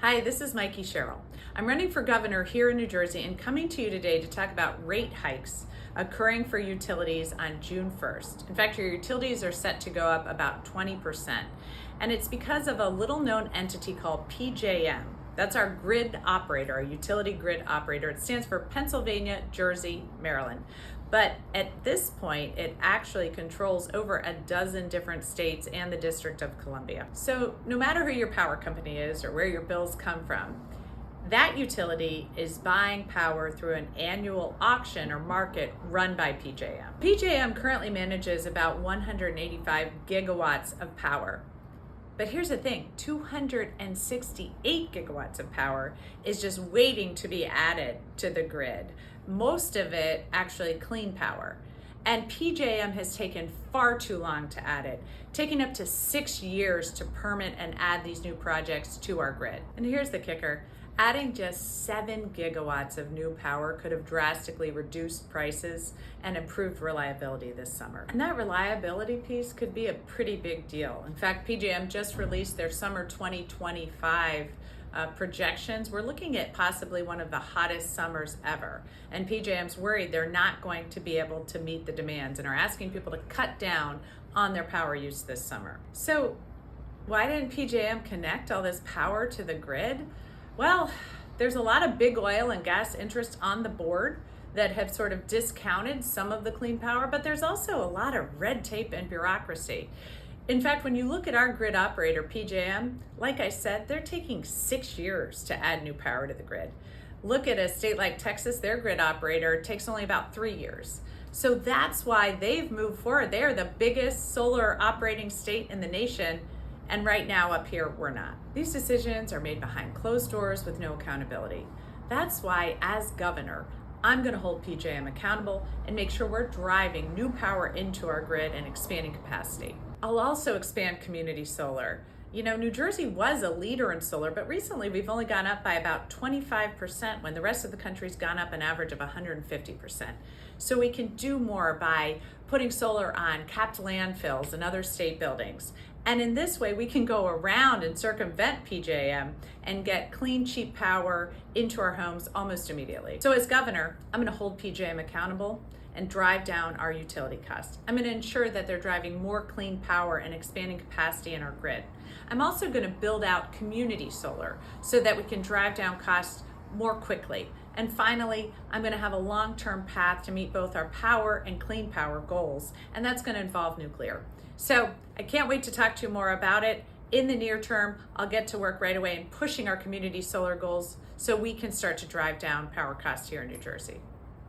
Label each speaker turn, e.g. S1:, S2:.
S1: Hi, this is Mikie Sherrill. I'm running for governor here in New Jersey and coming to you today to talk about rate hikes occurring for utilities on June 1st. In fact, your utilities are set to go up about 20%. And it's because of a little known entity called PJM. That's our grid operator, our utility grid operator. It stands for Pennsylvania, Jersey, Maryland. But at this point, it actually controls over a dozen different states and the District of Columbia. So no matter who your power company is or where your bills come from, that utility is buying power through an annual auction or market run by PJM. PJM currently manages about 185 gigawatts of power. But here's the thing, 268 gigawatts of power is just waiting to be added to the grid. Most of it actually clean power. And PJM has taken far too long to add it, taking up to 6 years to permit and add these new projects to our grid. And here's the kicker. Adding just 7 gigawatts of new power could have drastically reduced prices and improved reliability this summer. And that reliability piece could be a pretty big deal. In fact, PJM just released their summer 2025 projections. We're looking at possibly one of the hottest summers ever. And PJM's worried they're not going to be able to meet the demands and are asking people to cut down on their power use this summer. So why didn't PJM connect all this power to the grid? Well, there's a lot of big oil and gas interests on the board that have sort of discounted some of the clean power, but there's also a lot of red tape and bureaucracy. In fact, when you look at our grid operator, PJM, like I said, they're taking 6 years to add new power to the grid. Look at a state like Texas, their grid operator takes only about 3 years. So that's why they've moved forward. They are the biggest solar operating state in the nation. And right now up here, we're not. These decisions are made behind closed doors with no accountability. That's why, as governor, I'm going to hold PJM accountable and make sure we're driving new power into our grid and expanding capacity. I'll also expand community solar. You know, New Jersey was a leader in solar, but recently we've only gone up by about 25% when the rest of the country's gone up an average of 150%. So we can do more by putting solar on capped landfills and other state buildings. And in this way, we can go around and circumvent PJM and get clean, cheap power into our homes almost immediately. So as governor, I'm going to hold PJM accountable and drive down our utility costs. I'm going to ensure that they're driving more clean power and expanding capacity in our grid. I'm also going to build out community solar so that we can drive down costs more quickly. And finally, I'm going to have a long-term path to meet both our power and clean power goals, and that's going to involve nuclear. So I can't wait to talk to you more about it. In the near term, I'll get to work right away in pushing our community solar goals so we can start to drive down power costs here in New Jersey.